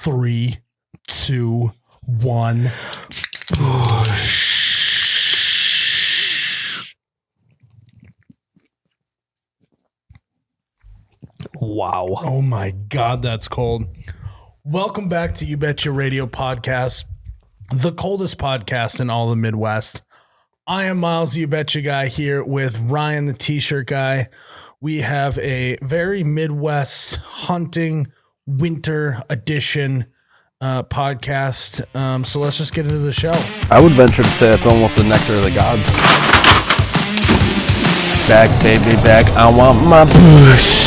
3, 2, 1. Wow. Oh my God, that's cold. Welcome back to You Betcha Radio Podcast, the coldest podcast in all the Midwest. I am Miles, the You Betcha guy, here with Ryan, the t-shirt guy. We have a very Midwest hunting winter edition podcast. So let's just get into the show. I would venture to say it's almost the nectar of the gods. Back, baby, back. I want my push.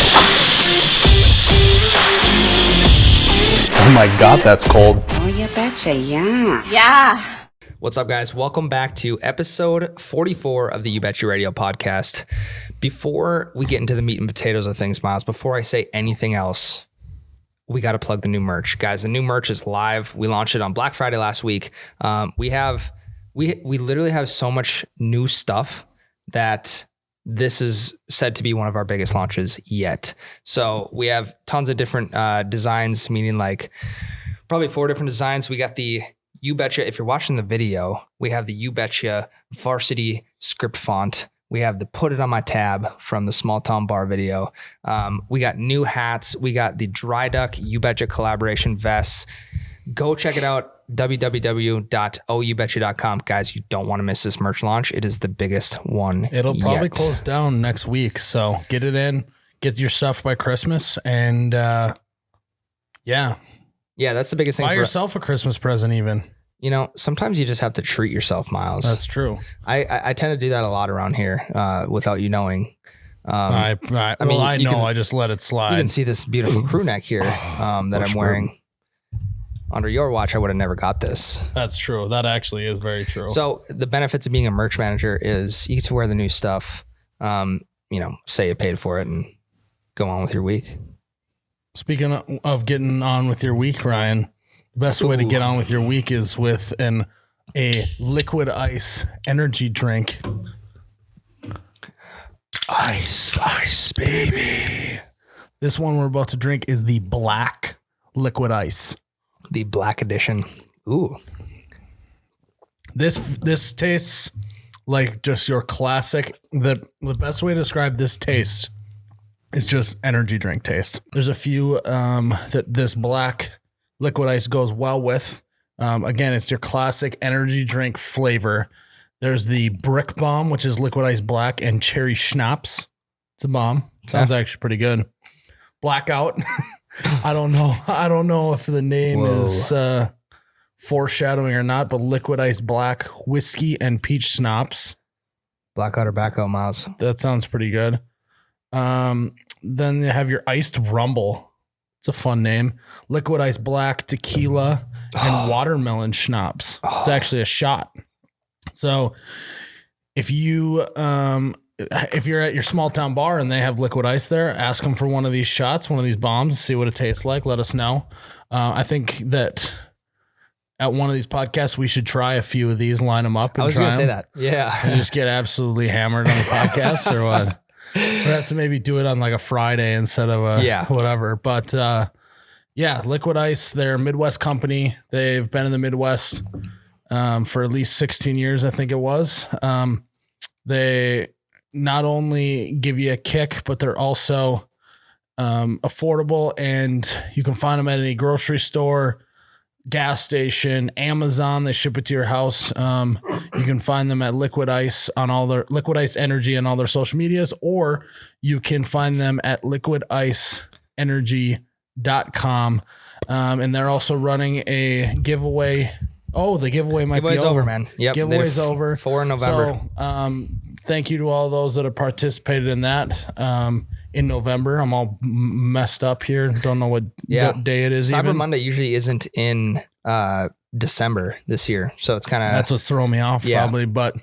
Oh my God, that's cold. Oh, you betcha, yeah. Yeah. What's up, guys? Welcome back to episode 44 of the You Betcha Radio podcast. Before we get into the meat and potatoes of things, Miles, before I say anything else, we got to plug the new merch. Guys, the new merch is live. We launched it on Black Friday last week. We literally have so much new stuff that this is said to be one of our biggest launches yet. So we have tons of different designs, meaning like probably 4 different designs. We got the You Betcha. If you're watching the video, we have the You Betcha varsity script font. We have the Put It On My Tab from the Small Town Bar video. We got new hats. We got the Dry Duck You Betcha collaboration vests. Go check it out. www.oubetcha.com. Guys, you don't want to miss this merch launch. It is the biggest one It'll probably yet. close down next week. So get it in, get your stuff by Christmas, and yeah, Yeah, that's the biggest thing. buy for yourself a Christmas present even. You know, sometimes you just have to treat yourself, Miles. That's true. I tend to do that a lot around here without you knowing. I just let it slide. You can see this beautiful crew neck here that I'm wearing. Under your watch, I would have never got this. That's true. That actually is very true. So the benefits of being a merch manager is you get to wear the new stuff, say you paid for it and go on with your week. Speaking of getting on with your week, Ryan, the best way to get on with your week is with a liquid ice energy drink. Ice, baby. This one we're about to drink is the black liquid ice. The black edition. Ooh. This tastes like just your classic. The best way to describe this taste is just energy drink taste. There's a few that this black liquid ice goes well with. Again, it's your classic energy drink flavor. There's the Brick Bomb, which is liquid ice black, and cherry schnapps. It's a bomb. Sounds actually pretty good. Blackout. I don't know if the name is foreshadowing or not, but liquid ice black, whiskey, and peach schnapps. Blackout or backout, Miles. That sounds pretty good. Then you have your iced rumble. It's a fun name. Liquid ice black, tequila, and watermelon schnapps. It's actually a shot. So if you're at your small town bar and they have liquid ice there, ask them for one of these shots, one of these bombs, see what it tastes like. Let us know. I think that at one of these podcasts, we should try a few of these, line them up. And I was going to say them, that. Yeah. and just get absolutely hammered on the podcast or what? We have to maybe do it on like a Friday instead of whatever. But Liquid Ice, they're a Midwest company. They've been in the Midwest for at least 16 years, I think it was. They not only give you a kick, but they're also affordable, and you can find them at any grocery store, gas station, Amazon. They ship it to your house. You can find them at Liquid Ice on all their Liquid Ice Energy on all their social medias, or you can find them at liquidiceenergy.com. And they're also running a giveaway. Oh, the giveaway might be over, man. Yep. Giveaway's over. 4 in November. So, thank you to all those that have participated in that in November. I'm all messed up here. Don't know what day it is. Cyber Monday usually isn't in December this year. So it's kind of... That's what's throwing me off probably. But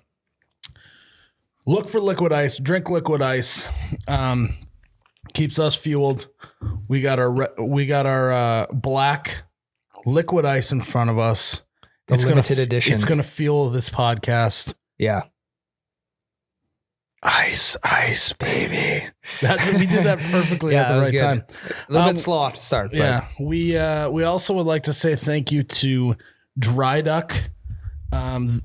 look for Liquid Ice. Drink Liquid Ice. Keeps us fueled. We got our black Liquid Ice in front of us. It's limited edition. It's going to fuel this podcast. Yeah. Ice, baby. We did that perfectly at the right time. A little bit slow off to start. Yeah. We also would like to say thank you to Dry Duck.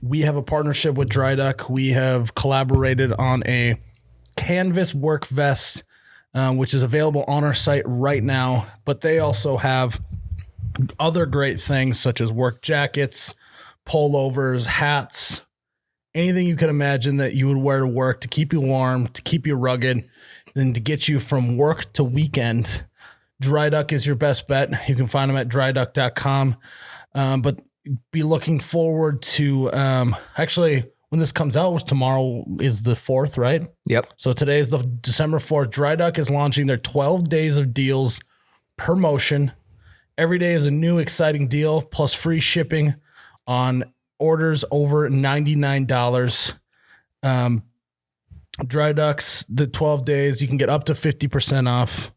We have a partnership with Dry Duck. We have collaborated on a canvas work vest, which is available on our site right now. But they also have other great things such as work jackets, pullovers, hats, anything you can imagine that you would wear to work to keep you warm, to keep you rugged, and to get you from work to weekend. Dry Duck is your best bet. You can find them at dryduck.com. But be looking forward to, actually, when this comes out, which tomorrow is the 4th, right? Yep. So today is the December 4th. Dry Duck is launching their 12 days of deals per motion. Every day is a new exciting deal, plus free shipping on orders over $99. Dry Ducks, the 12 days, you can get up to 50% off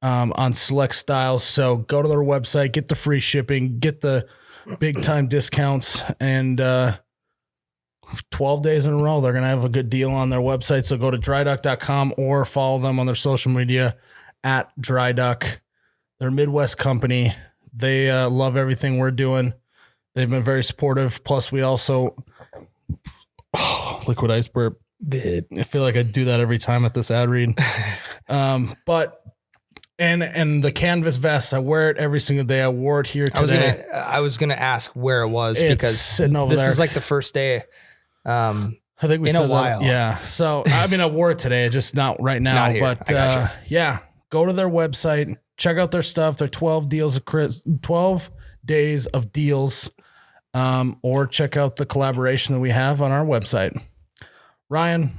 on select styles. So go to their website, get the free shipping, get the big time discounts, and 12 days in a row, they're going to have a good deal on their website. So go to dryduck.com or follow them on their social media at dryduck. They're a Midwest company. They love everything we're doing. They've been very supportive. Plus, we also liquid ice burp. I feel like I do that every time at this ad read. But the canvas vest, I wear it every single day. I wore it here today. I was gonna ask where it was It's because sitting over this there. is like the first day. I think we in said a while. That. Yeah. So I mean, I wore it today, just not right now. Not here. But I gotcha. yeah, go to their website, check out their stuff. Their 12 days of deals, or check out the collaboration that we have on our website. Ryan,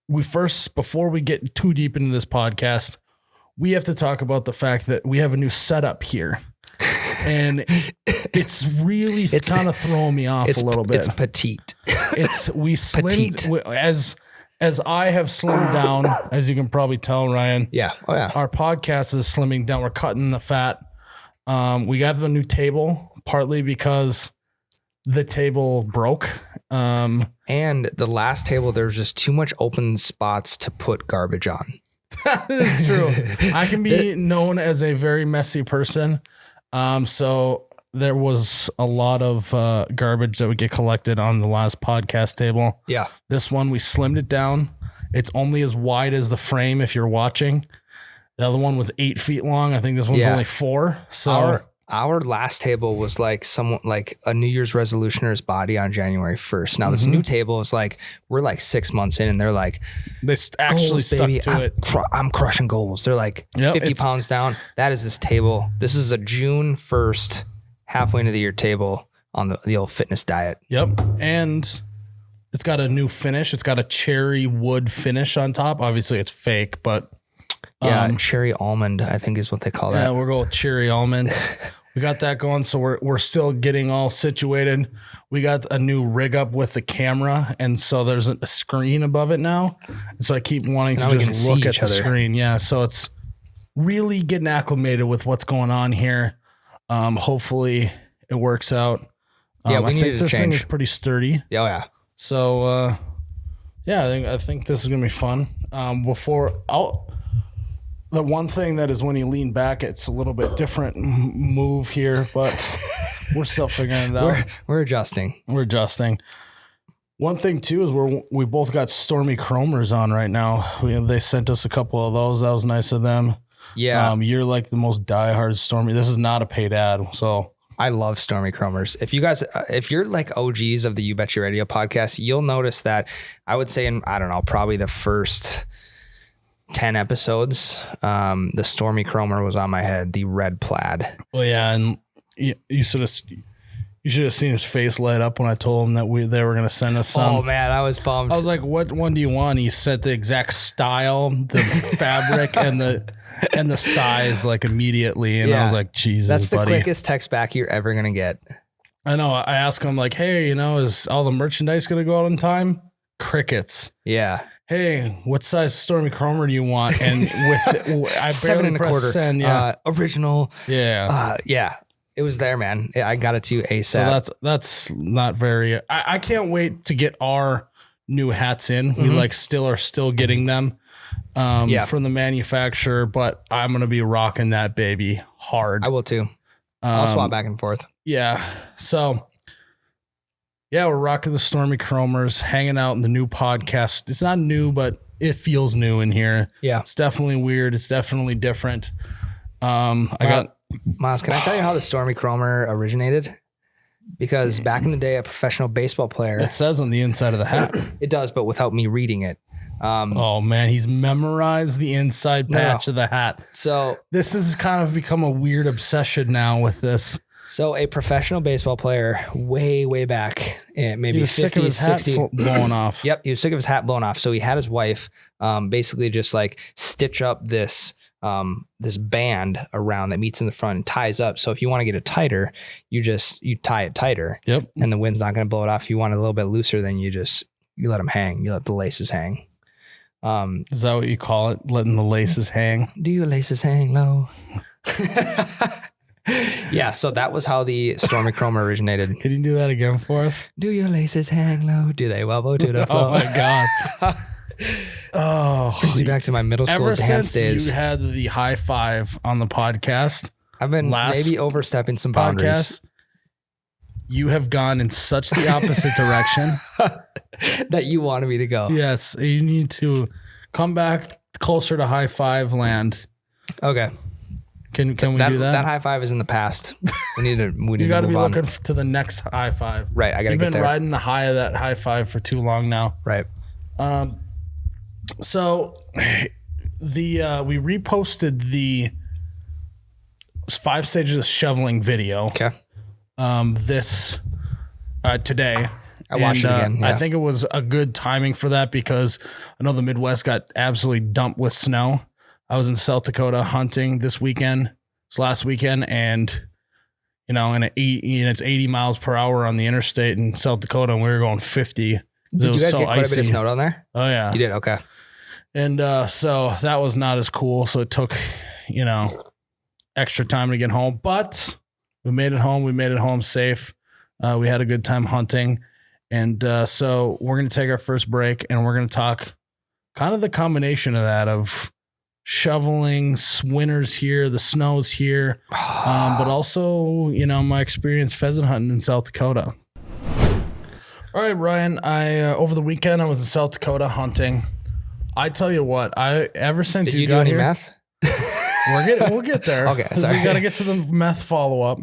before we get too deep into this podcast, we have to talk about the fact that we have a new setup here. And it's really kind of throwing me off a little bit. It's petite. We slimmed as I have slimmed down, as you can probably tell, Ryan. Yeah. Oh yeah. Our podcast is slimming down. We're cutting the fat. We have a new table, partly because the table broke. And the last table, there was just too much open spots to put garbage on. That is true. I can be known as a very messy person. So there was a lot of garbage that would get collected on the last podcast table. Yeah. This one, we slimmed it down. It's only as wide as the frame if you're watching. The other one was 8 feet long. I think this one's only 4. So our last table was like a New Year's resolutioner's body on January 1st. Now this new table is like, we're like 6 months in and they're like, they actually goals, stuck baby. to it. I'm crushing goals. They're like 50 pounds down. That is this table. This is a June 1st, halfway into the year table on the old fitness diet. Yep. And it's got a new finish. It's got a cherry wood finish on top. Obviously it's fake, but cherry almond, I think is what they call that. Yeah, we're going cherry almond. We got that going, so we're still getting all situated. We got a new rig up with the camera, and so there's a screen above it now. And so I keep wanting to just look at the screen. Yeah, so it's really getting acclimated with what's going on here. Hopefully it works out. Yeah, I think this thing is pretty sturdy. Oh yeah. So I think this is gonna be fun. The one thing that is when you lean back, it's a little bit different move here, but we're still figuring it out. We're adjusting. One thing too is we both got Stormy Chromers on right now. They sent us a couple of those. That was nice of them. Yeah. You're like the most diehard Stormy. This is not a paid ad, so I love Stormy Chromers. If you're like OGs of the You Betcha Radio podcast, you'll notice that I would say in, I don't know, probably the first 10 episodes, the Stormy Chromer was on my head, the red plaid. Well, yeah, and you should have seen his face light up when I told him that they were going to send us some. Oh man, I was pumped. I was like, "What one do you want?" He said the exact style, the fabric, and the size like immediately, and I was like, "Jesus, that's the buddy. quickest text back you're ever gonna get." I know. I asked him like, "Hey, is all the merchandise going to go out on time?" Crickets. Yeah. Hey, what size Stormy Chromer do you want? And with I barely pressed send. Yeah, original. Yeah, yeah. It was there, man. I got it to you ASAP. So that's not very. I can't wait to get our new hats in. We are still getting them from the manufacturer, but I'm going to be rocking that baby hard. I will too. I'll swap back and forth. Yeah. So yeah, we're rocking the Stormy Chromers, hanging out in the new podcast. It's not new, but it feels new in here. Yeah. It's definitely weird. It's definitely different. Miles, can I tell you how the Stormy Chromer originated? Because back in the day, a professional baseball player. It says on the inside of the hat. It does, but without me reading it. Oh man, he's memorized the inside patch of the hat. So this has kind of become a weird obsession now with this. So a professional baseball player way back, maybe 50s, 60s, blowing off. Yep, he was sick of his hat blown off. So he had his wife basically just like stitch up this band around that meets in the front and ties up. So if you want to get it tighter, you tie it tighter. Yep. And the wind's not going to blow it off. If you want it a little bit looser, then you let them hang. You let the laces hang. Is that what you call it? Letting the laces hang? Do your laces hang low? Yeah, so that was how the Stormy Chromer originated. Could you do that again for us? Do your laces hang low? Do they wobble to the floor? Oh my God. Oh, brings me back to my middle school ever dance since days. You had the high five on the podcast. I've been maybe overstepping some boundaries. You have gone in such the opposite direction that you wanted me to go. Yes, you need to come back closer to high five land. Okay. Can we do that? That high five is in the past. We need to you got to be looking to the next high five. Right. I got to get there. You've been riding the high of that high five for too long now. Right. So we reposted the 5 stages of shoveling video. Okay. This today. I watched it again. Yeah. I think it was a good timing for that because I know the Midwest got absolutely dumped with snow. I was in South Dakota hunting this last weekend, and it's 80 miles per hour on the interstate in South Dakota, and we were going 50. Did you guys get quite a bit of snow down there? Oh yeah, you did. Okay, and so that was not as cool. So it took extra time to get home, but we made it home. We made it home safe. We had a good time hunting, and so we're gonna take our first break, and we're gonna talk kind of the combination of that of shoveling, winter's here, the snow's here, but also, my experience pheasant hunting in South Dakota. All right, Ryan, over the weekend, I was in South Dakota hunting. I tell you what, ever since Did you got do any here, meth? we'll get there. Okay, sorry. We got to get to the meth follow-up.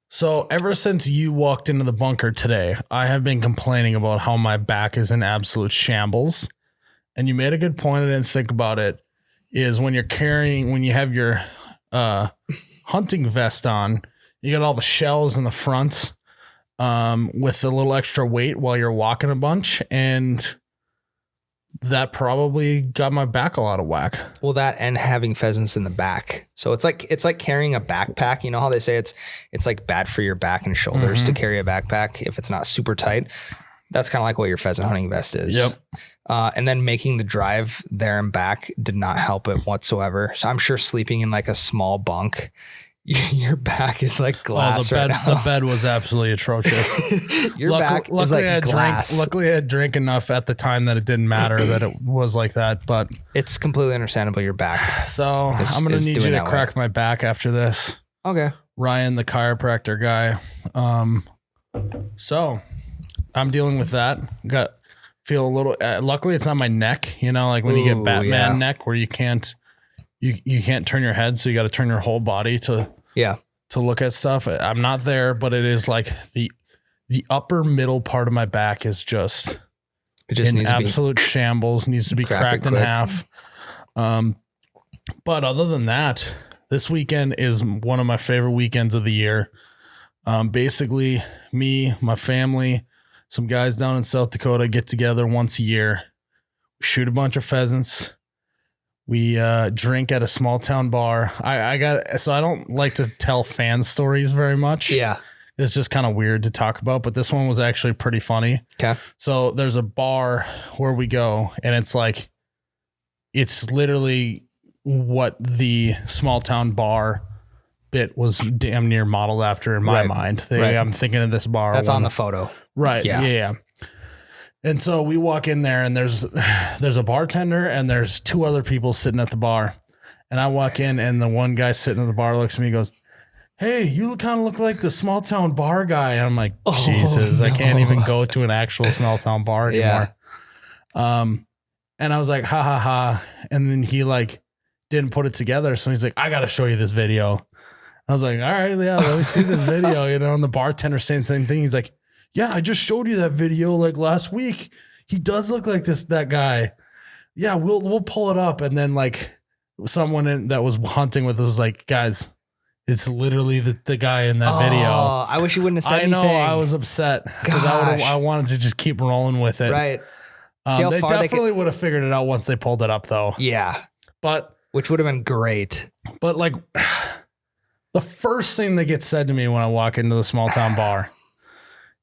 So ever since you walked into the bunker today, I have been complaining about how my back is in absolute shambles. And you made a good point. I didn't think about it. Is when you have your hunting vest on, you got all the shells in the front with a little extra weight while you're walking a bunch. And that probably got my back a lot of whack. Well, that and having pheasants in the back. So it's like carrying a backpack. You know how they say it's like bad for your back and shoulders to carry a backpack if it's not super tight. That's kind of like what your pheasant hunting vest is. Yep. And then making the drive there and back did not help it whatsoever. So I'm sure sleeping in like a small bunk, your back is like glass. The bed was absolutely atrocious. Your back is like glass. Luckily I had drank enough at the time that it didn't matter that it was like that, but it's completely understandable your back. So I'm going to need you to crack my back after this. Okay. Ryan, the chiropractor guy. So I'm dealing with that. Feel a little, luckily it's on my neck, like when you get Batman neck where you can't turn your head. So you got to turn your whole body to look at stuff. I'm not there, but it is like the upper middle part of my back is just in absolute shambles, needs to be cracked in half. But other than that, this weekend is one of my favorite weekends of the year. Basically me, my family, some guys down in South Dakota get together once a year, shoot a bunch of pheasants. We drink at a small town bar. I don't like to tell fan stories very much. Yeah. It's just kind of weird to talk about, but this one was actually pretty funny. Okay. So there's a bar where we go, and it's literally what the small town bar bit was damn near modeled after in my mind. I'm thinking of this bar. That's on the photo. Right. Yeah. And so we walk in there and there's a bartender and there's two other people sitting at the bar. And I walk in and the one guy sitting at the bar looks at me and goes, "Hey, you kind of look like the small town bar guy." And I'm like, Jesus, no. I can't even go to an actual small town bar anymore. Yeah. And I was like, ha ha ha. And then he like didn't put it together. So he's like, "I got to show you this video." I was like, all right, yeah, let me see this video, and the bartender saying the same thing. He's like, "Yeah, I just showed you that video like last week. He does look like that guy. Yeah, we'll pull it up." And then like someone that was hunting with us was like, "Guys, it's literally the guy in that video." I wish you wouldn't have said anything. I know, I was upset because I wanted to just keep rolling with it. Right. They definitely would have figured it out once they pulled it up though. Yeah. But which would have been great. But like the first thing that gets said to me when I walk into the small town bar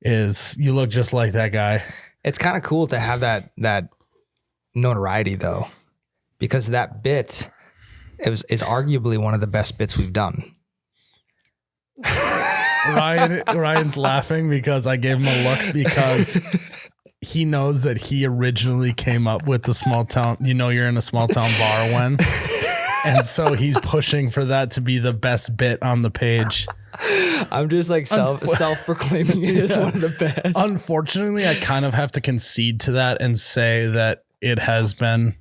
is, "You look just like that guy." It's kind of cool to have that notoriety though, because that bit is arguably one of the best bits we've done. Ryan's laughing because I gave him a look because he knows that he originally came up with the small town. You're in a small town bar when. And so he's pushing for that to be the best bit on the page. I'm just like self-proclaiming it is one of the best. Unfortunately, I kind of have to concede to that and say that it has been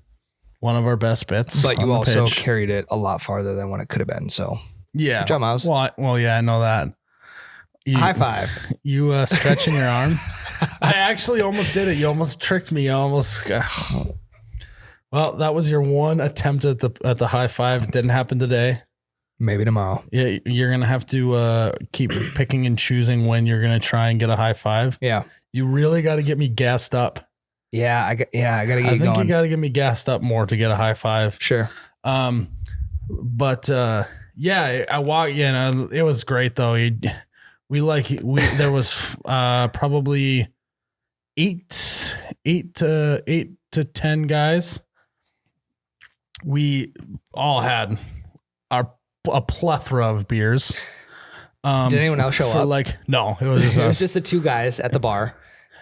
one of our best bits. But you also carried it a lot farther than what it could have been. So yeah. Good job, Miles. Well, yeah, I know that. High five. You stretching your arm? I actually almost did it. You almost tricked me. Well, that was your one attempt at the high five. It didn't happen today. Maybe tomorrow. Yeah, you're gonna have to keep picking and choosing when you're gonna try and get a high five. Yeah, you really got to get me gassed up. Yeah, I gotta get you going. I think you got to get me gassed up more to get a high five. Sure. But yeah, I walk. It was great though. There was probably eight to 10 guys. We all had a plethora of beers. Did anyone else show up? No, it was just us. It was just the two guys at the bar.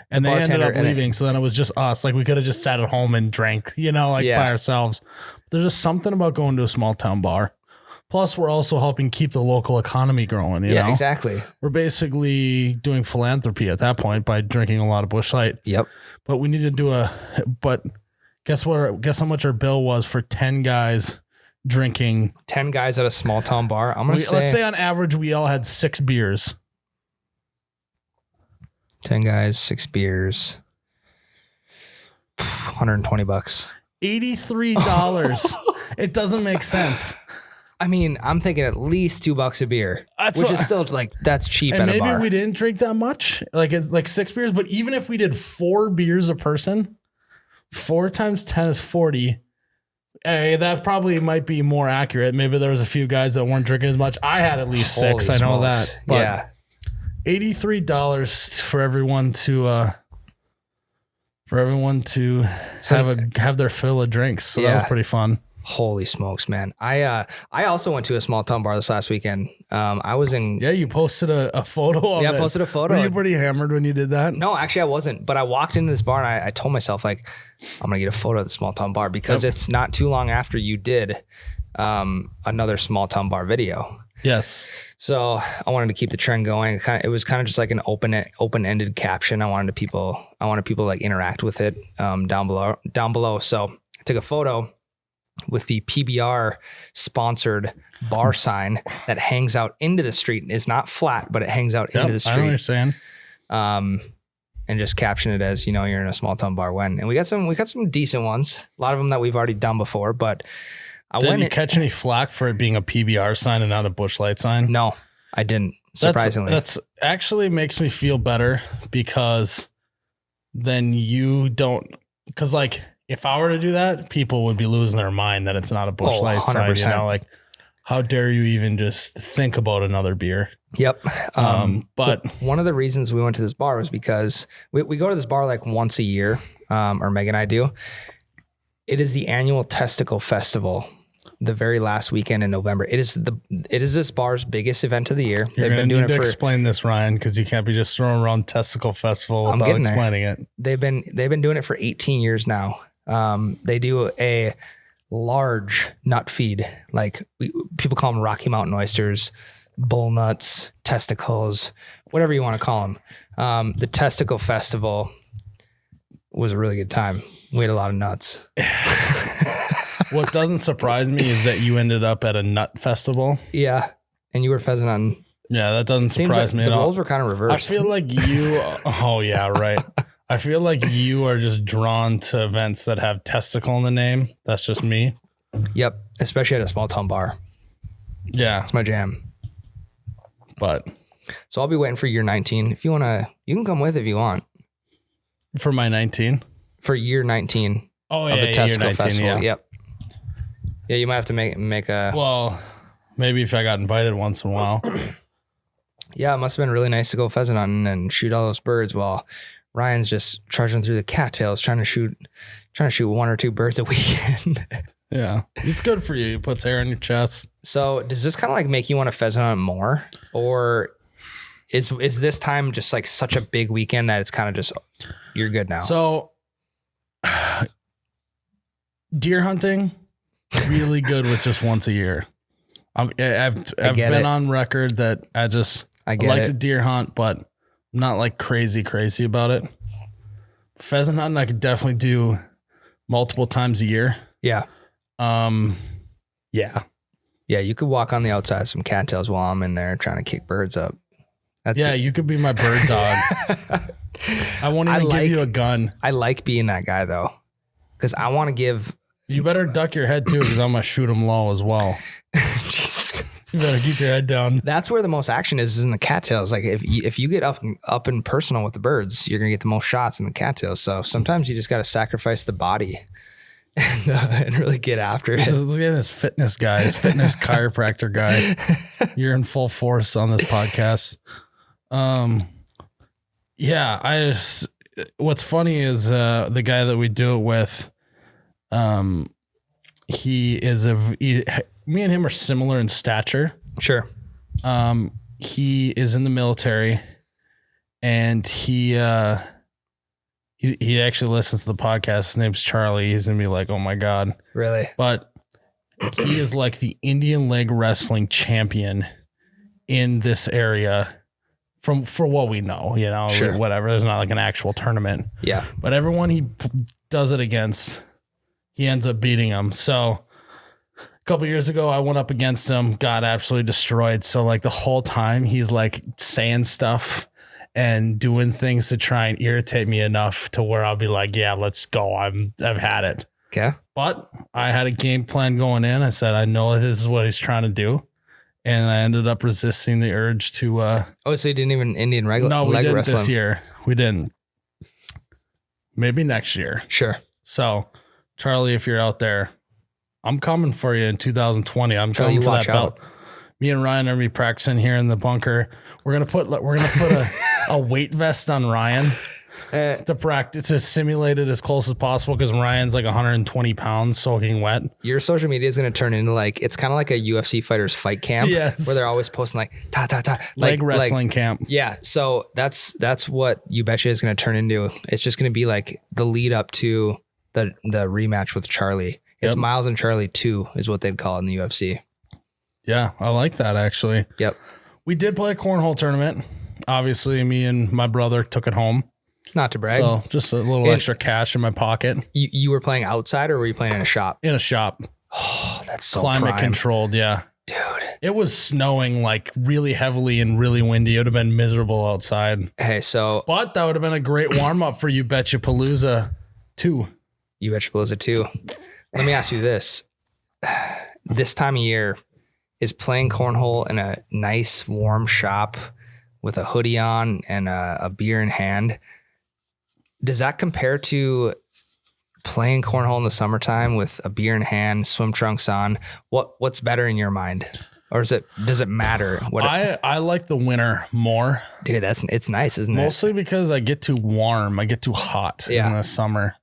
And they ended up leaving. So then it was just us. Like we could have just sat at home and drank, by ourselves. There's just something about going to a small town bar. Plus, we're also helping keep the local economy growing. You know? Exactly. We're basically doing philanthropy at that point by drinking a lot of Busch Light. Yep. But we need to do but guess what? Guess how much our bill was for 10 guys drinking. 10 guys at a small town bar. Let's say on average, we all had 6 beers. 10 guys, 6 beers. $120. $83. It doesn't make sense. I mean, I'm thinking at least $2 a beer, which is still that's cheap at a bar. Maybe we didn't drink that much. Like it's like 6 beers, but even if we did 4 beers a person, 4 times 10 is 40. Hey, that probably might be more accurate. Maybe there was a few guys that weren't drinking as much. I had at least 6. I know that. But yeah. $83 for everyone to have their fill of drinks. So that was pretty fun. Holy smokes, man. I also went to a small town bar this last weekend. I was in... Yeah, you posted a photo of it. Yeah, I posted a photo. Were you pretty hammered when you did that? No, actually I wasn't. But I walked into this bar and I told myself, like, I'm going to get a photo of the small town bar because it's not too long after you did another small town bar video. Yes. So I wanted to keep the trend going. It was kind of just like an open-ended caption. I wanted people to like interact with it down below. So I took a photo with the PBR sponsored bar sign that hangs out into the street. It's not flat, but it hangs out into the street. I understand. And just caption it as, you're in a small town bar when. And we got some decent ones. A lot of them that we've already done before, but didn't you catch any flack for it being a PBR sign and not a Busch Light sign? No, I didn't. Surprisingly. That's actually makes me feel better because then you don't, because like if I were to do that, people would be losing their mind that it's not a Busch Light 100%. sign. Like, how dare you even just think about another beer? Yep. But one of the reasons we went to this bar was because we go to this bar like once a year, or Meg and I do. It is the annual Testicle Festival the very last weekend in November. It is this bar's biggest event of the year. You're going to need to explain this, Ryan, because you can't be just throwing around Testicle Festival without explaining it. They've been doing it for 18 years now. They do a large nut feed, like people call them Rocky Mountain oysters, bull nuts, testicles, whatever you want to call them. The Testicle Festival was a really good time. We had a lot of nuts. What doesn't surprise me is that you ended up at a nut festival. Yeah. And you were pheasant on. Yeah, that doesn't surprise me at all. The roles were kind of reversed. I feel like you, oh yeah, right. I feel like you are just drawn to events that have testicle in the name. That's just me. Yep. Especially at a small town bar. Yeah. It's my jam. But. So I'll be waiting for year 19. If you want to, you can come with if you want. For my 19? For year 19 of the Testicle Festival. Yeah. Yep. Yeah, you might have to make a... Well, maybe if I got invited once in a while. Yeah, it must have been really nice to go pheasant hunting and shoot all those birds while Ryan's just charging through the cattails trying to shoot 1 or 2 birds a weekend. Yeah, it's good for you. It puts hair on your chest. So does this kind of like make you want to pheasant hunt more? Or is this time just like such a big weekend that it's kind of just, you're good now? So deer hunting, really good with just once a year. I've been on record that I like to deer hunt, but I'm not like crazy about it. Pheasant hunting, I could definitely do multiple times a year. Yeah. Yeah. Yeah, you could walk on the outside of some cattails while I'm in there trying to kick birds up. You could be my bird dog. I won't even give you a gun. I like being that guy though, because I want to give. You better duck your head too, because I'm gonna shoot them low as well. Jesus Christ. You better keep your head down. That's where the most action is in the cattails. Like if you get up and personal with the birds, you're gonna get the most shots in the cattails. So sometimes you just got to sacrifice the body and really get after it. Look at this fitness guy, this fitness chiropractor guy. You're in full force on this podcast. Yeah, what's funny is the guy that we do it with, me and him are similar in stature. Sure. He is in the military, and he actually listens to the podcast. His name's Charlie. He's gonna be like, oh my God. Really? But he is like the Indian leg wrestling champion in this area for what we know, Sure. Whatever. There's not like an actual tournament. Yeah. But everyone he does it against, he ends up beating them. So a couple years ago, I went up against him, got absolutely destroyed. So like the whole time he's like saying stuff and doing things to try and irritate me enough to where I'll be like, yeah, let's go. I've had it. Okay. But I had a game plan going in. I said, I know this is what he's trying to do. And I ended up resisting the urge to. So you didn't even Indian leg wrestling? No, we didn't this year. We didn't. Maybe next year. Sure. So, Charlie, if you're out there, I'm coming for you in 2020. I'm coming for that belt. Me and Ryan are gonna be practicing here in the bunker. We're gonna put a weight vest on Ryan to practice, to simulate it as close as possible, because Ryan's like 120 pounds soaking wet. Your social media is going to turn into like, it's kind of like a UFC fighter's fight camp. Yes. Where they're always posting like leg wrestling camp. Yeah. So that's what You Betcha is going to turn into. It's just going to be like the lead up to the rematch with Charlie. It's Miles and Charlie 2 is what they'd call it in the UFC. Yeah, I like that actually. Yep. We did play a cornhole tournament. Obviously, me and my brother took it home. Not to brag. So just a little extra cash in my pocket. You were playing outside, or were you playing in a shop? In a shop. Oh, that's so climate controlled. Yeah. Dude. It was snowing like really heavily and really windy. It would have been miserable outside. Hey, but that would have been a great warm up for You Betcha Palooza 2. You Betcha Palooza 2. Let me ask you this. This time of year, is playing cornhole in a nice warm shop with a hoodie on and a beer in hand, does that compare to playing cornhole in the summertime with a beer in hand, swim trunks on? What's better in your mind? Or does it matter? I like the winter more. Dude, it's nice, isn't it? Mostly because I get too warm. I get too hot in the summer.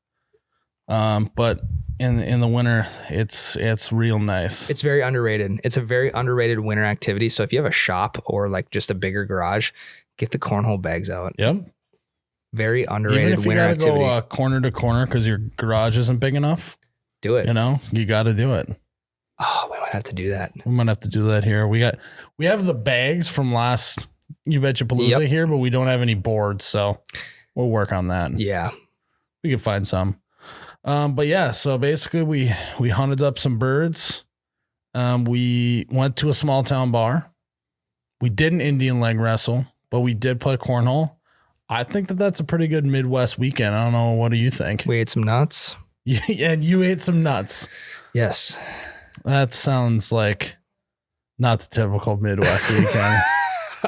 But in the winter, it's real nice. It's very underrated. It's a very underrated winter activity. So if you have a shop or like just a bigger garage, get the cornhole bags out. Yep. Very underrated Even if you winter gotta activity. go corner to corner because your garage isn't big enough, Do it. you know, you got to do it. Oh, we might have to do that. We might have to do that here. We have the bags from last You Betcha Palooza here, but we don't have any boards, so we'll work on that. Yeah. We could find some. But yeah, so basically we hunted up some birds. We went to a small town bar. We did an Indian leg wrestle, but we did play cornhole. I think that's a pretty good Midwest weekend. I don't know. What do you think? We ate some nuts. Yeah, and you ate some nuts. Yes. That sounds like not the typical Midwest weekend.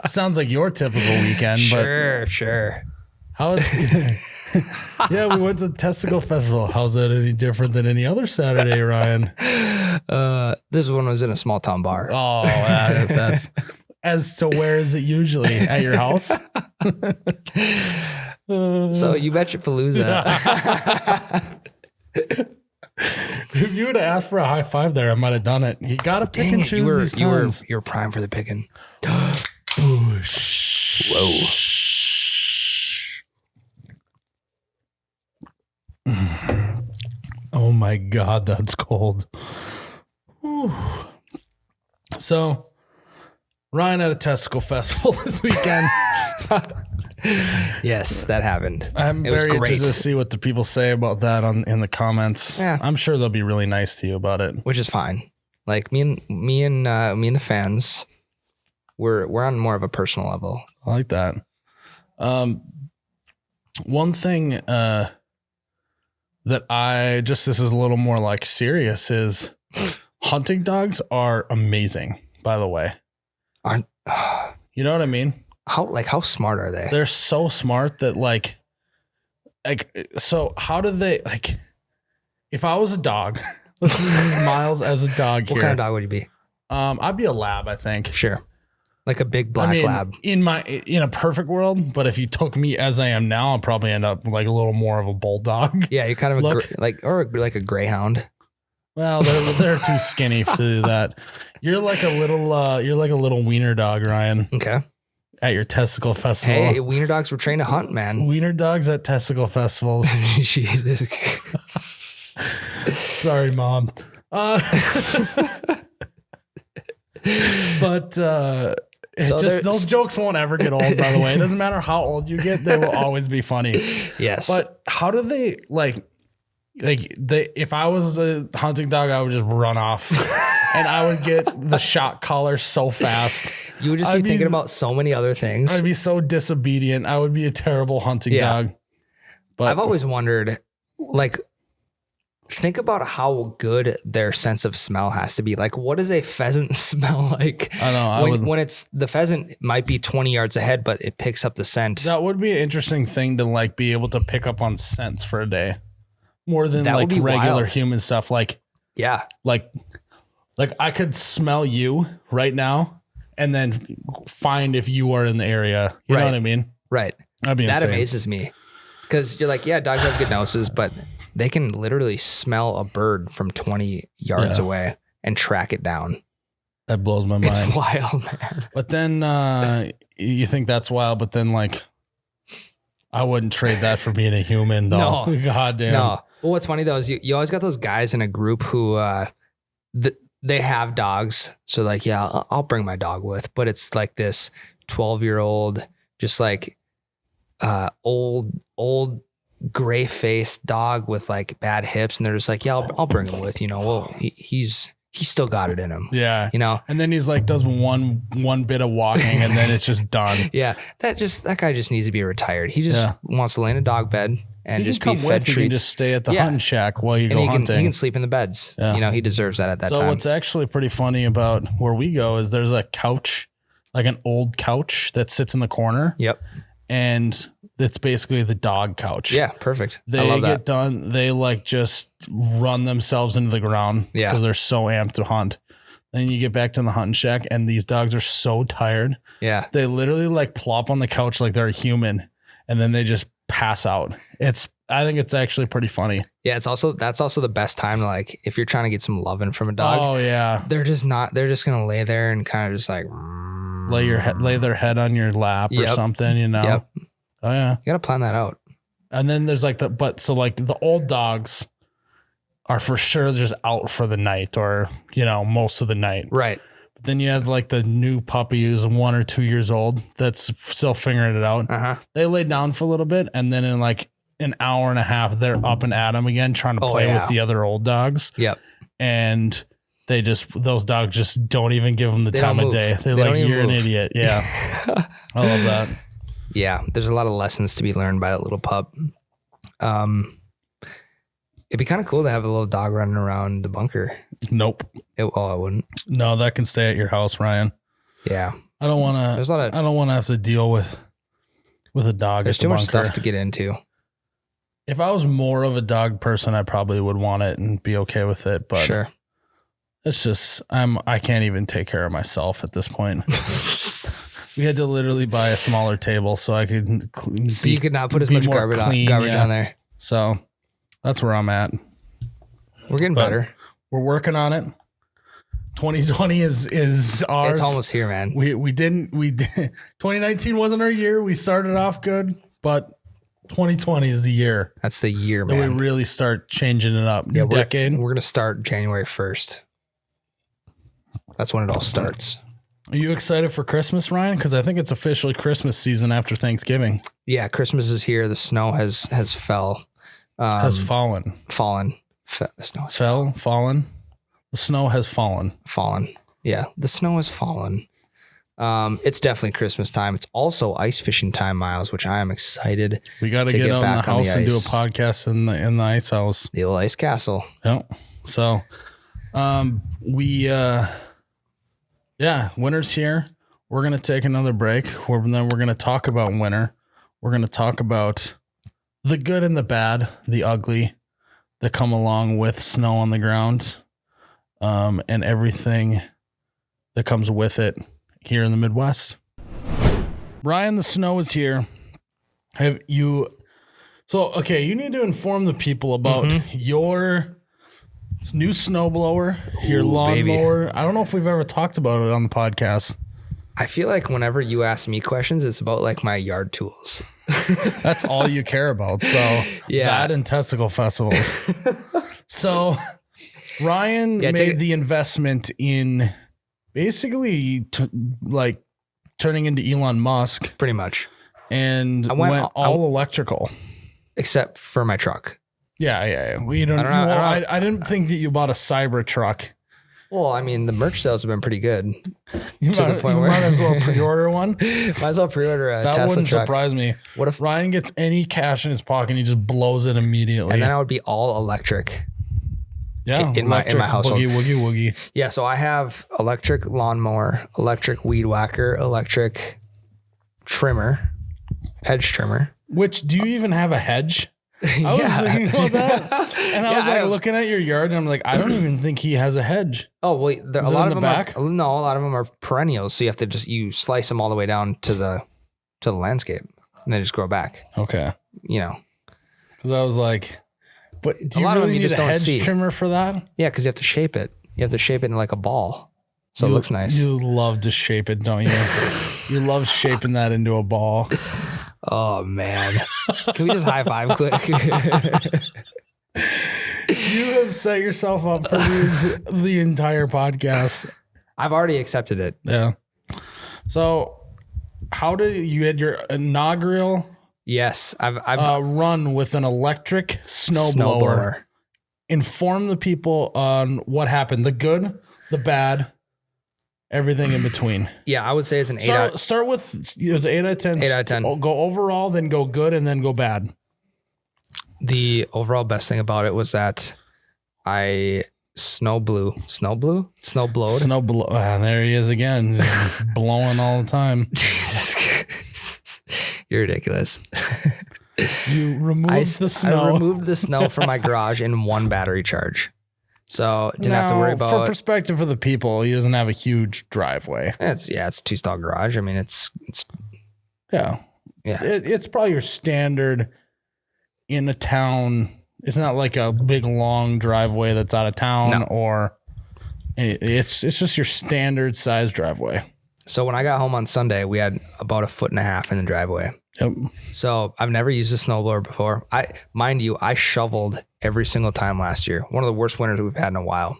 Sounds like your typical weekend. Sure. How is yeah, we went to the Testicle Festival. How's that any different than any other Saturday, Ryan? This one was in a small town bar. Oh, that's as to where is it usually? At your house? So You Betcha Palooza. If you would have asked for a high five there, I might have done it. You got to pick and choose these times. You were prime for the picking. Whoa. Oh my God, that's cold. Whew. So, Ryan at a Testicle Festival this weekend. Yes, that happened. I'm very interested to see what the people say about that in the comments. Yeah. I'm sure they'll be really nice to you about it. Which is fine. Like me and the fans, we're on more of a personal level. I like that. One thing that this is a little more like serious is hunting dogs are amazing, by the way. Aren't you know what I mean? How smart are they? They're so smart that like so how do they if I was a dog, let's use Miles as a dog here. What kind of dog would you be? I'd be a lab, I think. Sure. Like a big black lab. In a perfect world, but if you took me as I am now, I'll probably end up like a little more of a bulldog. Yeah, you're kind of like a greyhound. Well, they're too skinny to do that. You're like a little wiener dog, Ryan. Okay. At your Testicle Festival. Hey, wiener dogs were trained to hunt, man. Wiener dogs at Testicle Festivals. Jesus. Sorry, Mom. But those jokes won't ever get old, by the way. It doesn't matter how old you get, they will always be funny. Yes. But how do they if I was a hunting dog, I would just run off and I would get the shock collar so fast. You would just be thinking about so many other things. I'd be so disobedient. I would be a terrible hunting dog. But I've always wondered, like, think about how good their sense of smell has to be. Like, what does a pheasant smell like? I know. When it's the pheasant might be 20 yards ahead, but it picks up the scent. That would be an interesting thing to like be able to pick up on scents for a day. More than like regular human stuff. Like, yeah. Like I could smell you right now and then find if you are in the area. You know what I mean? Right. That'd be insane. That amazes me. Because you're like, yeah, dogs have good noses, but they can literally smell a bird from 20 yards away and track it down. That blows my mind. It's wild, man. But then you think that's wild, but then like I wouldn't trade that for being a human though. No. God damn. No. Well, what's funny though is you always got those guys in a group who they have dogs. So like, yeah, I'll bring my dog with, but it's like this 12-year-old, just like old gray-faced dog with like bad hips, and they're just like, yeah, I'll bring him with. You know, well, he's still got it in him. Yeah, you know. And then he's like does one bit of walking, and then it's just done. Yeah, that guy just needs to be retired. He just wants to lay in a dog bed and just be fed treats. He can just stay at the hunting shack while you go hunting. He can sleep in the beds. Yeah. You know, he deserves that at that time. So what's actually pretty funny about where we go is there's a couch, like an old couch that sits in the corner. Yep. And it's basically the dog couch. Yeah, perfect. They get done. They like just run themselves into the ground because they're so amped to hunt. Then you get back to the hunting shack and these dogs are so tired. Yeah. They literally like plop on the couch like they're a human. And then they just pass out. I think it's actually pretty funny. Yeah, that's also the best time to, like, if you're trying to get some loving from a dog. Oh yeah. They're just gonna lay there and kind of just like lay their head on your lap or something, you know. Yep. Oh yeah. You gotta plan that out. And then there's like the old dogs are for sure just out for the night or, you know, most of the night. Right. But then you have like the new puppy who's 1 or 2 years old that's still figuring it out. Uh-huh. They lay down for a little bit and then in like an hour and a half, they're up and at them again, trying to play with the other old dogs. Yep. And those dogs just don't even give them the time of day. They're like, you're an idiot. Yeah. I love that. Yeah. There's a lot of lessons to be learned by that little pup. It'd be kind of cool to have a little dog running around the bunker. Nope. I wouldn't. No, that can stay at your house, Ryan. Yeah. I don't want to, I don't want to have to deal with a dog. There's too much stuff to get into. If I was more of a dog person, I probably would want it and be okay with it. But sure. It's just, I can't even take care of myself at this point. We had to literally buy a smaller table so I could you could not put as much garbage on there. So that's where I'm at. We're getting better. We're working on it. 2020 is ours. It's almost here, man. We did 2019 wasn't our year. We started off good, but 2020 is the year. That's the year, man. That we really start changing it up. New decade. We're going to start January 1st. That's when it all starts. Are you excited for Christmas, Ryan? Because I think it's officially Christmas season after Thanksgiving. Yeah, Christmas is here. The snow has fallen. The snow has fallen. The snow has fallen. Yeah, the snow has fallen. It's definitely Christmas time. It's also ice fishing time, Miles, which I am excited. We got to get out in the house and do a podcast in the ice house. The old ice castle. Yep. So, winter's here. We're going to take another break. Then we're going to talk about winter. We're going to talk about the good and the bad, the ugly that come along with snow on the ground, and everything that comes with it here in the Midwest. Brian, the snow is here. You need to inform the people about your new snowblower, your lawnmower. I don't know if we've ever talked about it on the podcast. I feel like whenever you ask me questions, it's about like my yard tools. That's all you care about. So that and testicle festivals. So Ryan made the investment in basically turning into Elon Musk. Pretty much. And went all electrical. Except for my truck. Yeah. I didn't think that you bought a Cyber truck. Well, I mean, the merch sales have been pretty good. You might as well pre-order one. Might as well pre-order a Tesla truck. That wouldn't surprise me. What if Ryan gets any cash in his pocket and he just blows it immediately? And then I would be all electric. Yeah, in my household. Woogie. Yeah, so I have electric lawnmower, electric weed whacker, electric trimmer, hedge trimmer. Which, do you even have a hedge? I was thinking about that, and I was looking at your yard, and I'm like, I don't even think he has a hedge. Oh wait, a lot of them are perennials, so you have to you slice them all the way down to the landscape, and they just grow back. Okay, because I was like, but do you really need a hedge trimmer for that? Yeah, because you have to shape it. You have to shape it in like a ball, so it looks nice. You love to shape it, don't you? You love shaping that into a ball. Oh man. Can we just high five quick? You have set yourself up for the entire podcast. I've already accepted it. Yeah. So you had your inaugural I've run with an electric snowblower. Inform the people on what happened, the good, the bad, everything in between. Yeah, I would say it's an 8 Start with it was 8 out of 10. 8 out of 10. Go overall, then go good, and then go bad. The overall best thing about it was that I snowblowed. There he is again, blowing all the time. Jesus Christ. You're ridiculous. You removed the snow. I removed the snow from my garage in one battery charge. So didn't have to worry about. For perspective for the people, he doesn't have a huge driveway. It's 2-stall garage. I mean, it's Yeah. It's probably your standard in a town. It's not like a big long driveway that's out of town or it's just your standard size driveway. So when I got home on Sunday, we had about 1.5 feet in the driveway. Yep. So I've never used a snowblower before. Mind you, I shoveled every single time last year. One of the worst winters we've had in a while.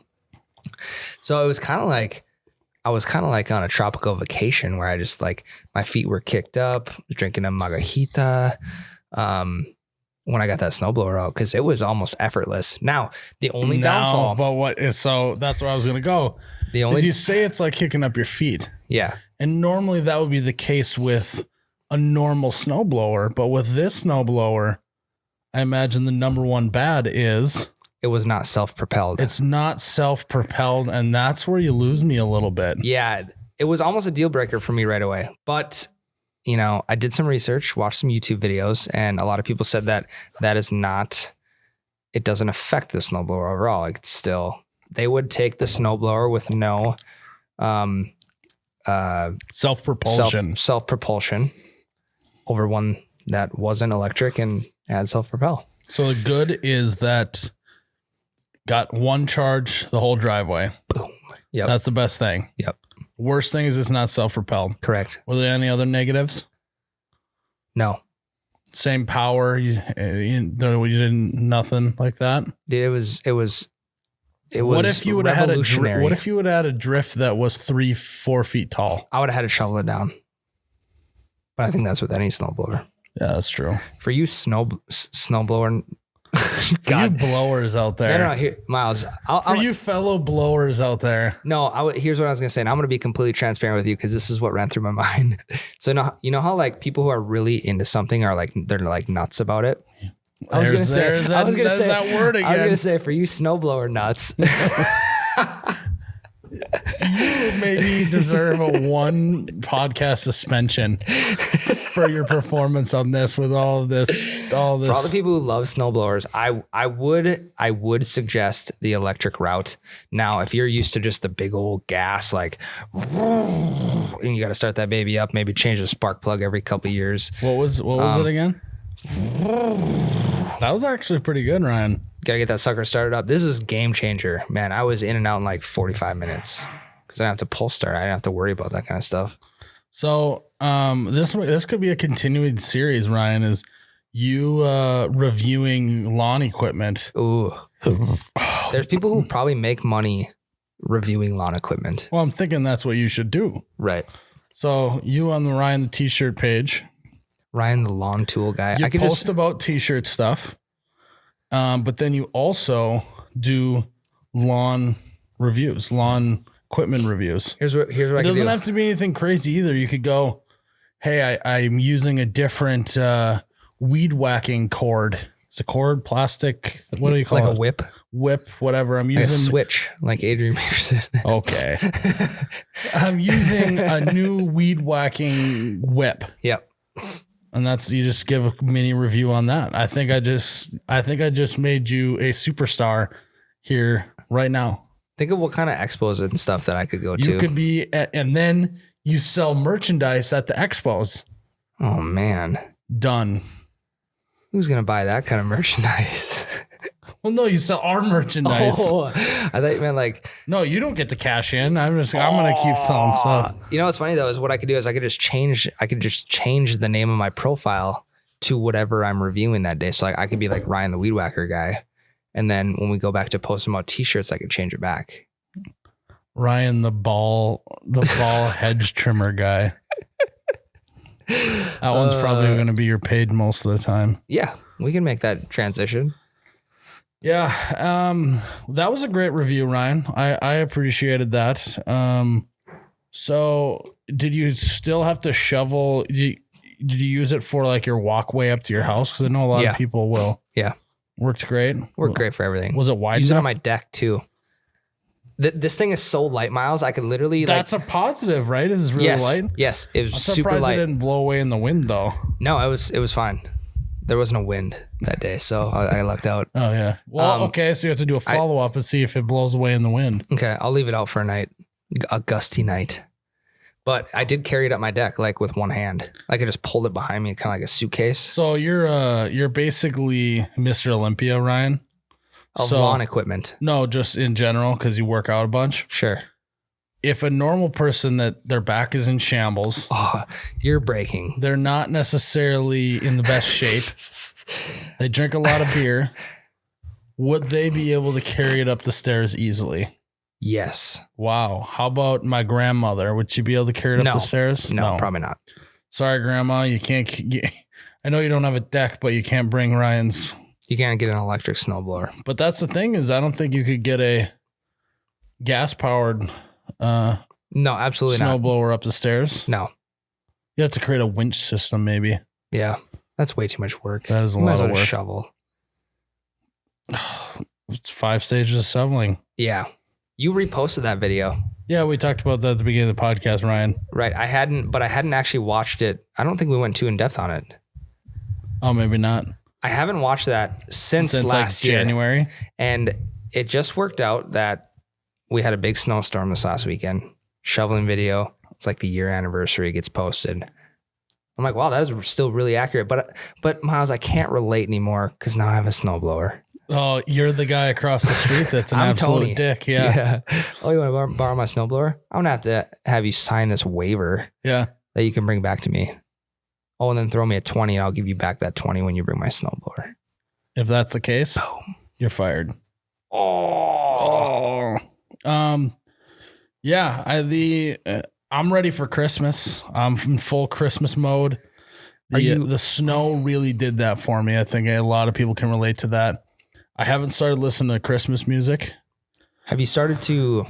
So it was kind of like, I was kind of like on a tropical vacation where I just like, my feet were kicked up, drinking a margarita. When I got that snowblower out, because it was almost effortless. Now, the only downfall. But what is, so that's where I was going to go. You say it's like kicking up your feet. Yeah. And normally that would be the case with a normal snowblower. But with this snowblower, I imagine the number one bad is it was not self-propelled. It's not self-propelled. And that's where you lose me a little bit. Yeah. It was almost a deal breaker for me right away. But you know, I did some research, watched some YouTube videos, and a lot of people said that is not, it doesn't affect the snowblower overall. Like it's still, they would take the snowblower with no self-propulsion over one that wasn't electric and had self-propel. So the good is that got one charge the whole driveway. Boom. Yep. That's the best thing. Yep. Worst thing is it's not self-propelled. Correct. Were there any other negatives? No. Same power. You didn't nothing like that. It was. What if you would have had a drift that was 3-4 feet tall? I would have had to shovel it down. But I think that's with any snowblower. Yeah, that's true. For you snowblower. For you blowers out there. No, here, Miles. For you fellow blowers out there. No, here's what I was going to say. And I'm going to be completely transparent with you because this is what ran through my mind. So you know how like people who are really into something are like, they're like nuts about it. I was going to say that word again. I was going to say for you snowblower nuts. You maybe deserve a 1 podcast suspension for your performance on this with all this. For all the people who love snowblowers, I would suggest the electric route. Now, if you're used to just the big old gas, like, and you got to start that baby up, maybe change the spark plug every couple of years. What was it again? That was actually pretty good, Ryan. Gotta get that sucker started up. This is game changer, man. I was in and out in like 45 minutes because I didn't have to pull start. I didn't have to worry about that kind of stuff. So this could be a continuing series, Ryan, is you reviewing lawn equipment. Ooh. There's people who probably make money reviewing lawn equipment. Well, I'm thinking that's what you should do. Right. So you on the Ryan the T-shirt page. Ryan the lawn tool guy. You post about T-shirt stuff. But then you also do lawn reviews, lawn equipment reviews. Here's what it doesn't have to be anything crazy either. You could go, hey, I'm using a different weed whacking cord. It's a cord, plastic. What do you call it? Like a whip? Whip, whatever. I'm using like a switch, like Adrian Peterson. Okay. I'm using a new weed whacking whip. Yep. And you just give a mini review on that. I think I just made you a superstar here right now. Think of what kind of expos and stuff that I could go to. You could be and then you sell merchandise at the expos. Oh man. Done. Who's going to buy that kind of merchandise? Well, no, you sell our merchandise. Oh, I thought you meant like... No, you don't get to cash in. I'm going to keep selling stuff. You know what's funny though is what I could do is I could just change the name of my profile to whatever I'm reviewing that day. So like I could be like Ryan the Weed Whacker guy. And then when we go back to posting about T-shirts, I could change it back. Ryan the ball hedge trimmer guy. That one's probably going to be your paid most of the time. Yeah, we can make that transition. Yeah, that was a great review, Ryan. I appreciated that. So did you still have to shovel? Did you use it for like your walkway up to your house? Because I know a lot of people will. Yeah. Worked great. Worked great for everything. Was it wide Use enough? it on my deck too. This thing is so light, Miles. I could literally That's a positive, right? This is really light. Yes, it was I'm super surprised light. It didn't blow away in the wind though. No, it was fine. There was no wind that day, so I lucked out. Oh yeah. Well, okay, so you have to do a follow up and see if it blows away in the wind. Okay, I'll leave it out for a night, a gusty night. But I did carry it up my deck like with one hand. Like I just pulled it behind me, kind of like a suitcase. So you're basically Mr. Olympia, Ryan. Of lawn equipment. No, just in general, because you work out a bunch. Sure. If a normal person that their back is in shambles, you're breaking. They're not necessarily in the best shape. They drink a lot of beer. Would they be able to carry it up the stairs easily? Yes. Wow. How about my grandmother? Would she be able to carry it up the stairs? No, probably not. Sorry, Grandma. You can't. I know you don't have a deck, but you can't bring Ryan's. You can't get an electric snowblower. But that's the thing is I don't think you could get a gas-powered no, absolutely not. Snowblower up the stairs. No. You have to create a winch system, maybe. Yeah. That's way too much work. That is a lot of work. Shovel. It's 5 stages of shoveling. Yeah. You reposted that video. Yeah, we talked about that at the beginning of the podcast, Ryan. Right. I hadn't actually watched it. I don't think we went too in depth on it. Oh, maybe not. I haven't watched that since last year. January. And it just worked out that we had a big snowstorm this last weekend. Shoveling video. It's like the year anniversary gets posted. I'm like, wow, that is still really accurate. But Miles, I can't relate anymore because now I have a snowblower. Oh, you're the guy across the street that's an absolute Tony. dick. Yeah. Oh, you want to borrow my snowblower? I'm going to have you sign this waiver. Yeah. That you can bring back to me. Oh, and then throw me a 20 and I'll give you back that 20 when you bring my snowblower. If that's the case, you're fired. Oh. Yeah, I'm ready for Christmas. I'm in full Christmas mode. The snow really did that for me. I think a lot of people can relate to that. I haven't started listening to Christmas music. Have you started to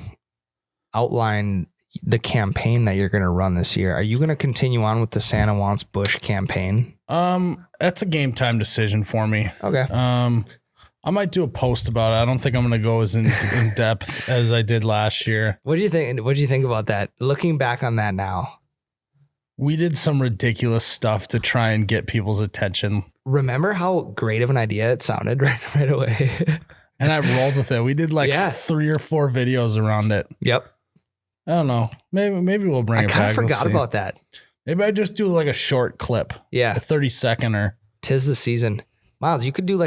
outline the campaign that you're going to run this year? Are you going to continue on with the Santa Wants Bush campaign? That's a game time decision for me. Okay. I might do a post about it. I don't think I'm going to go as in depth as I did last year. What do you think? What do you think about that? Looking back on that now, we did some ridiculous stuff to try and get people's attention. Remember how great of an idea it sounded right away? And I rolled with it. We did 3 or 4 videos around it. Yep. I don't know. Maybe we'll bring it back. I kind of forgot about that. Maybe I just do like a short clip. Yeah. A 30-second or. 'Tis the season. Miles, you could do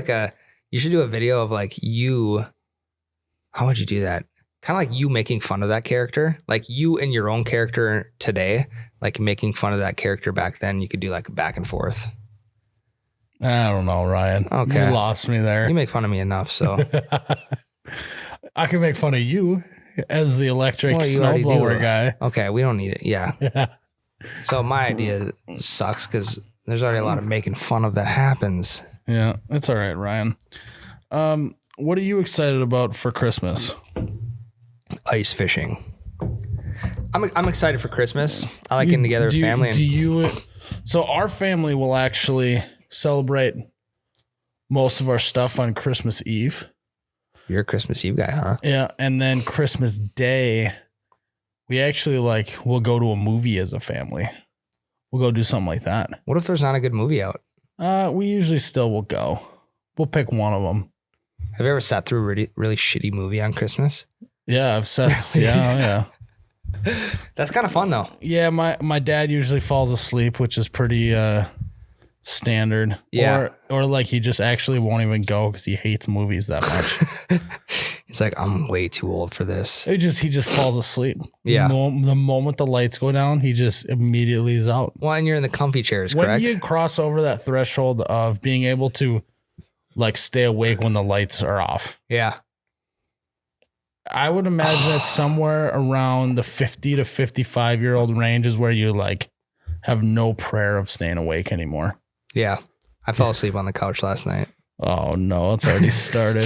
you should do a video of like you. How would you do that? Kind of like you making fun of that character. Like you and your own character today, like making fun of that character back then. You could do like a back and forth. I don't know, Ryan. Okay. You lost me there. You make fun of me enough, so. I can make fun of you as the electric snowblower guy. Okay, we don't need it. Yeah. So my idea sucks because there's already a lot of making fun of that happens. Yeah, it's all right, Ryan. What are you excited about for Christmas? Ice fishing. I'm excited for Christmas. I like getting together with family. So our family will actually celebrate most of our stuff on Christmas Eve. You're a Christmas Eve guy, huh? Yeah, and then Christmas Day, we actually we'll go to a movie as a family. We'll go do something like that. What if there's not a good movie out? We usually still will go. We'll pick one of them. Have you ever sat through a really, really shitty movie on Christmas? Yeah, I've sat. Yeah. That's kind of fun though. Yeah, my dad usually falls asleep, which is pretty standard. Yeah. Or like he just actually won't even go because he hates movies that much. He's like, I'm way too old for this. He just falls asleep. Yeah. The moment the lights go down, he just immediately is out. Well, and you're in the comfy chairs, correct? When you cross over that threshold of being able to stay awake when the lights are off. Yeah. I would imagine it's somewhere around the 50 to 55-year-old range is where you have no prayer of staying awake anymore. Yeah. I fell asleep on the couch last night. Oh no, it's already started.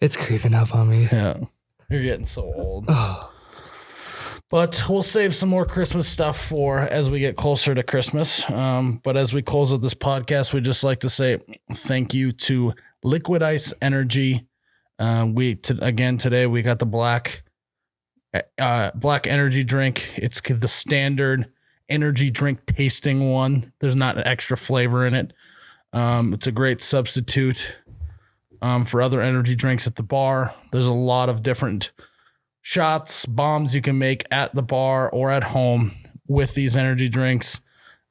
It's creeping up on me. Yeah. You're getting so old. But we'll save some more Christmas stuff for as we get closer to Christmas. But as we close out this podcast, we'd just like to say thank you to Liquid Ice Energy. Today we got the black energy drink. It's the standard energy drink tasting one. There's not an extra flavor in it. It's a great substitute for other energy drinks at the bar. There's a lot of different shots, bombs you can make at the bar or at home. with these energy drinks.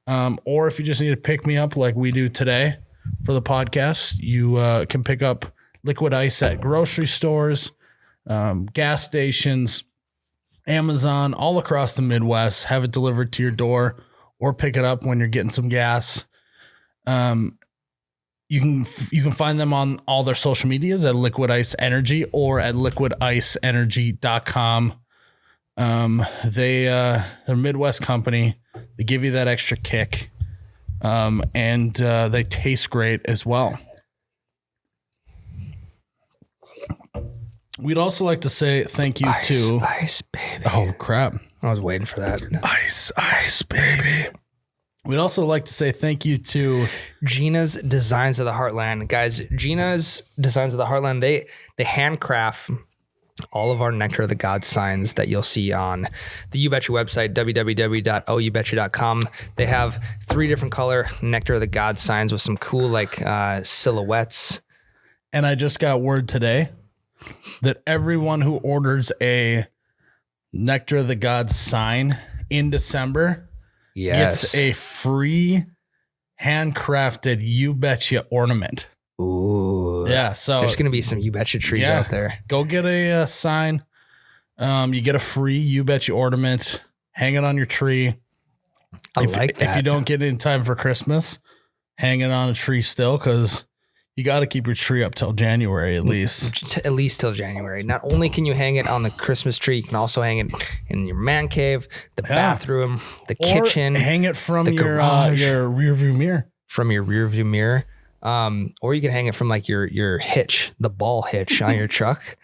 Or if you just need to pick me up like we do today for the podcast, you can pick up Liquid Ice at grocery stores, gas stations, Amazon, all across the Midwest. Have it delivered to your door or pick it up when you're getting some gas. You can find them on all their social medias at Liquid Ice Energy or at liquidiceenergy.com. They're a Midwest company. They give you that extra kick. And they taste great as well. We'd also like to say thank you to Ice Baby. Oh crap. I was waiting for that. Ice Baby. We'd also like to say thank you to Gina's Designs of the Heartland. Guys, Gina's Designs of the Heartland, they handcraft all of our Nectar of the Gods signs that you'll see on the You Betcha website, www.oubetcha.com. They have 3 different color Nectar of the Gods signs with some cool silhouettes. And I just got word today that everyone who orders a Nectar of the Gods sign in December gets a free handcrafted You Betcha ornament. Ooh. Yeah, so there's going to be some You Betcha trees out there. Go get a sign. You get a free You Betcha ornament. Hang it on your tree. I like that. If you don't get it in time for Christmas, hang it on a tree still, because you got to keep your tree up till January at least. At least till January. Not only can you hang it on the Christmas tree, you can also hang it in your man cave, the bathroom, the kitchen. Hang it from your rear view mirror. From your rear view mirror. Or you can hang it from your hitch, the ball hitch on your truck.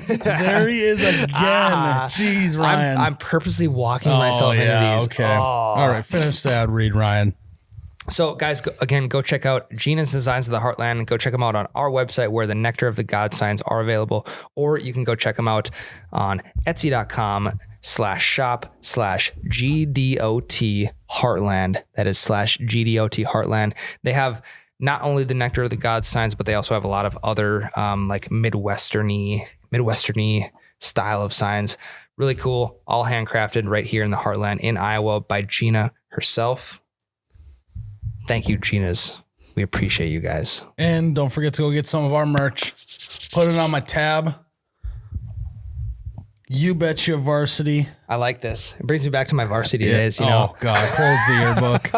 There he is again. Jeez, Ryan. I'm purposely walking myself into these. Okay. All right. Finish that read, Ryan. So, guys, go check out Gina's Designs of the Heartland. Go check them out on our website where the Nectar of the God signs are available. Or you can go check them out on etsy.com/shop/GDOT Heartland. That is /GDOT Heartland. They have not only the Nectar of the God signs, but they also have a lot of other Midwestern-y style of signs. Really cool. All handcrafted right here in the Heartland in Iowa by Gina herself. Thank you, Gina's. We appreciate you guys. And don't forget to go get some of our merch. Put it on my tab. You Betcha Varsity. I like this. It brings me back to my varsity days, Oh, God. Close the yearbook.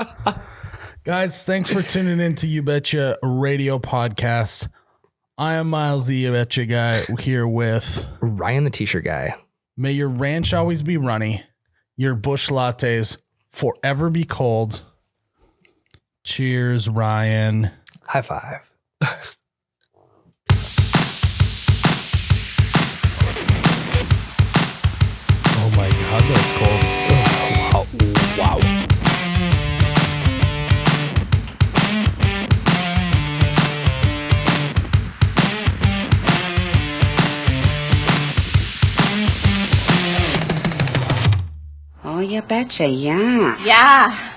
Guys, thanks for tuning in to You Betcha Radio Podcast. I am Miles, the You Betcha guy, here with Ryan, the t-shirt guy. May your ranch always be runny. Your bush lattes forever be cold. Cheers, Ryan. High five. Oh my God, that's cold. Wow. Oh, you betcha, yeah. Yeah.